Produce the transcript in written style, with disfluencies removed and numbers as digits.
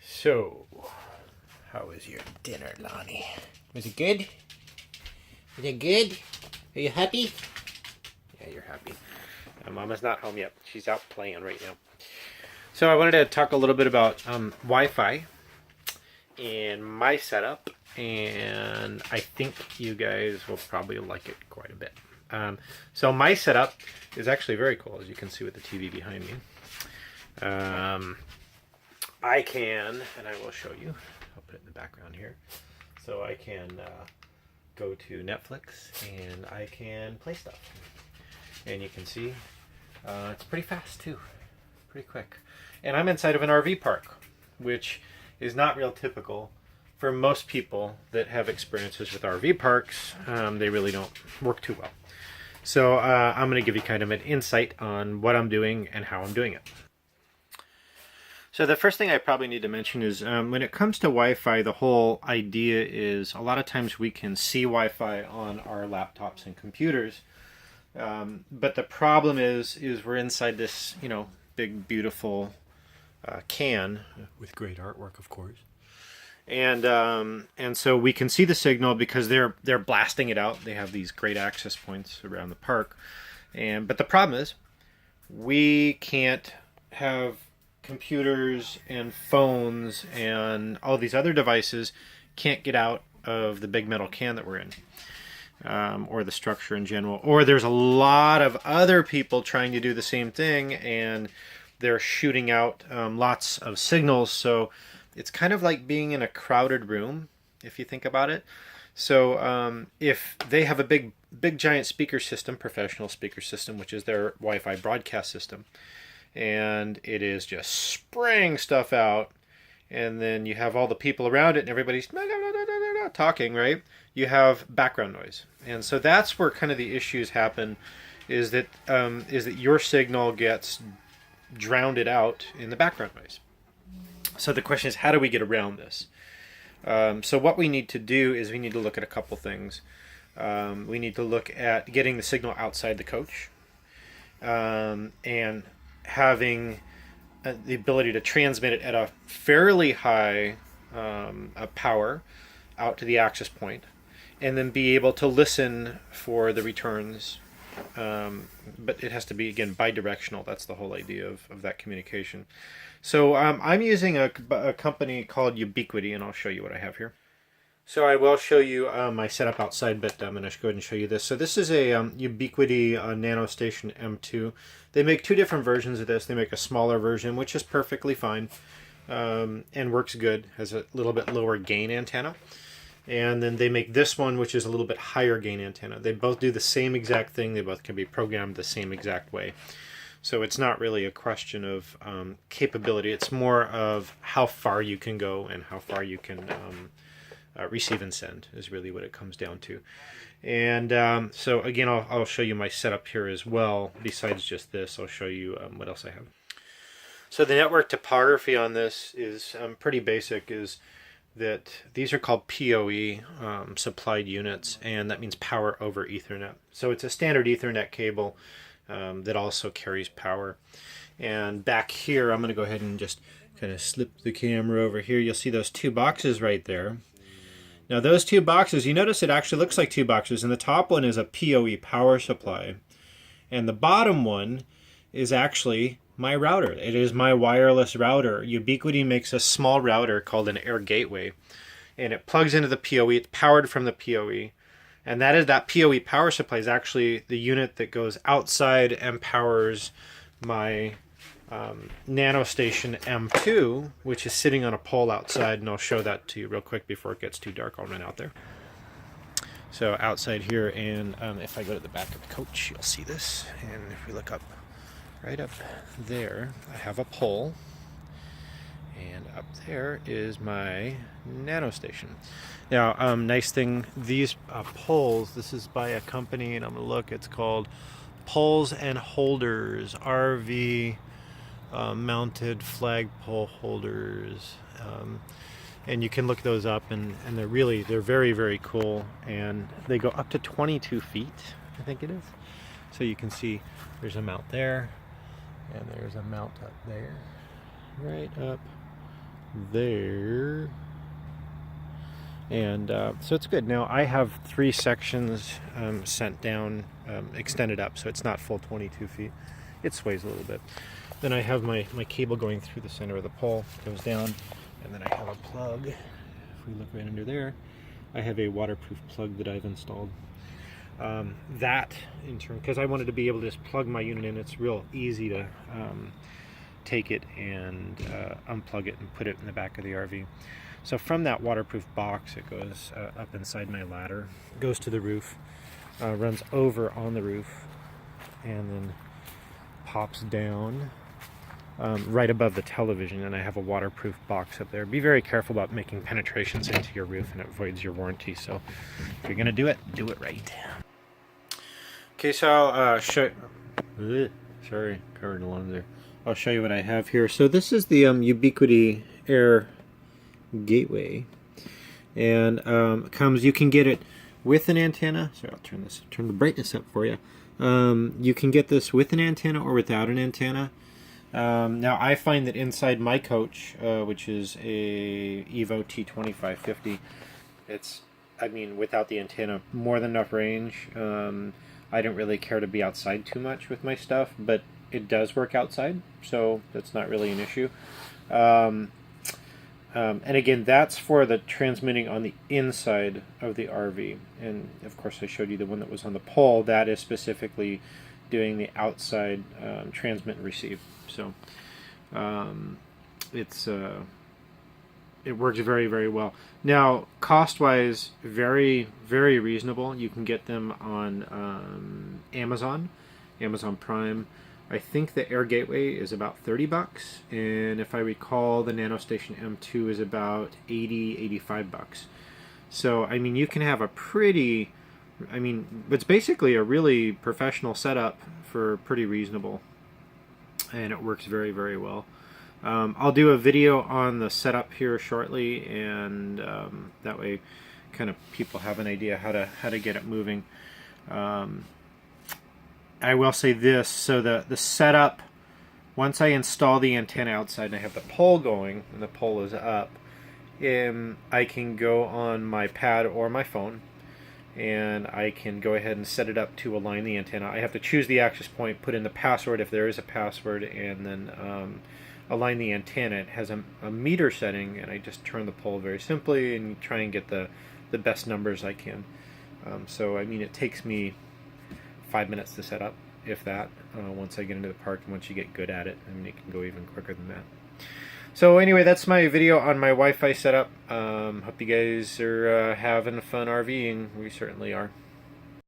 So, how was your dinner, Lonnie? Was it good? Was it good? Are you happy? Yeah, you're happy. Mama's not home yet. She's out playing right now. So I wanted to talk a little bit about Wi-Fi and my setup, and I think you guys will probably like it quite a bit. So my setup is actually very cool, as you can see with the TV behind me. I can, and I will show you, I'll put it in the background here. So I can go to Netflix and I can play stuff. And you can see it's pretty fast too, pretty quick. And I'm inside of an RV park, which is not real typical for most people that have experiences with RV parks. They really don't work too well. So I'm going to give you kind of an insight on what I'm doing and how I'm doing it. So the first thing I probably need to mention is when it comes to Wi-Fi, the whole idea is a lot of times we can see Wi-Fi on our laptops and computers. But the problem is we're inside this, big, beautiful can with great artwork, of course. And so we can see the signal because they're blasting it out. They have these great access points around the park. But the problem is we can't have computers and phones and all these other devices can't get out of the big metal can that we're in, or the structure in general. Or there's a lot of other people trying to do the same thing, and they're shooting out lots of signals. So it's kind of like being in a crowded room, if you think about it. So if they have a big giant speaker system, professional speaker system, which is their Wi-Fi broadcast system, and it is just spraying stuff out, and then you have all the people around it and everybody's talking, right? You have background noise. And so that's where kind of the issues happen, is that your signal gets drowned out in the background noise. So the question is, how do we get around this? So what we need to do is we need to look at a couple things. We need to look at getting the signal outside the coach, and having the ability to transmit it at a fairly high power out to the access point, and then be able to listen for the returns. But it has to be, again, bidirectional. That's the whole idea of that communication. So I'm using a company called Ubiquiti, and I'll show you what I have here. So I will show you my setup outside, but I'm going to go ahead and show you this. So this is a Ubiquiti NanoStation M2. They make two different versions of this. They make a smaller version, which is perfectly fine and works good. Has a little bit lower gain antenna. And then they make this one, which is a little bit higher gain antenna. They both do the same exact thing. They both can be programmed the same exact way. So it's not really a question of capability. It's more of how far you can go and how far you can receive and send is really what it comes down to. And so again, I'll show you my setup here as well. Besides just this, I'll show you what else I have. So the network topography on this is pretty basic. Is that these are called PoE supplied units, and that means power over Ethernet. So it's a standard Ethernet cable that also carries power. And back here, I'm going to go ahead and just kind of slip the camera over here. You'll see those two boxes right there. Now those two boxes, you notice it actually looks like two boxes, and the top one is a PoE power supply, and the bottom one is actually my router. It is my wireless router. Ubiquiti makes a small router called an air gateway, and it plugs into the PoE. It's powered from the PoE, and that PoE power supply is actually the unit that goes outside and powers my NanoStation M2, which is sitting on a pole outside, and I'll show that to you real quick before it gets too dark. I'll run out there. So outside here, and if I go to the back of the coach, you'll see this. And if we look up, right up there, I have a pole, and up there is my NanoStation. Now, nice thing, these poles, this is by a company, and I'm gonna look, it's called Poles and Holders, RV mounted flagpole holders, and you can look those up, and they're very, very cool, and they go up to 22 feet, I think it is. So you can see there's a mount there, and there's a mount up there, right up there. And so it's good. Now I have 3 sections sent down, extended up, so it's not full 22 feet. It sways a little bit. Then I have my cable going through the center of the pole, goes down, and then I have a plug. If we look right under there, I have a waterproof plug that I've installed. That in turn, because I wanted to be able to just plug my unit in, it's real easy to take it and unplug it and put it in the back of the RV. So from that waterproof box, it goes up inside my ladder, goes to the roof, runs over on the roof, and then pops down right above the television, and I have a waterproof box up there. Be very careful about making penetrations into your roof, and it voids your warranty. So if you're going to do it right. Okay, so I'll show... sorry, covered in lawns there. I'll show you what I have here. So this is the Ubiquiti Air gateway, and you can get it with an antenna. Sorry, I'll turn the brightness up for you. You can get this with an antenna or without an antenna. Now I find that inside my coach, which is a EVO T2550, it's, I mean, without the antenna, more than enough range. I don't really care to be outside too much with my stuff, but it does work outside, so that's not really an issue. And again, that's for the transmitting on the inside of the RV. And of course I showed you the one that was on the pole. That is specifically doing the outside transmit and receive. So it works very, very well. Now, cost-wise, very, very reasonable. You can get them on Amazon Prime. I think the Air Gateway is about $30, and if I recall, the NanoStation M2 is about $85. So, I mean, you can have a pretty, I mean, it's basically a really professional setup for pretty reasonable, and it works very, very well. I'll do a video on the setup here shortly, and that way, kind of people have an idea how to get it moving. I will say this, so the setup, once I install the antenna outside and I have the pole going, and the pole is up, I can go on my pad or my phone, and I can go ahead and set it up to align the antenna. I have to choose the access point, put in the password if there is a password, and then align the antenna. It has a meter setting, and I just turn the pole very simply and try and get the best numbers I can. So, I mean, it takes me 5 minutes to set up, if that, once I get into the park, and once you get good at it, I mean, it can go even quicker than that. So anyway, that's my video on my Wi-Fi setup. Hope you guys are having fun RVing. We certainly are.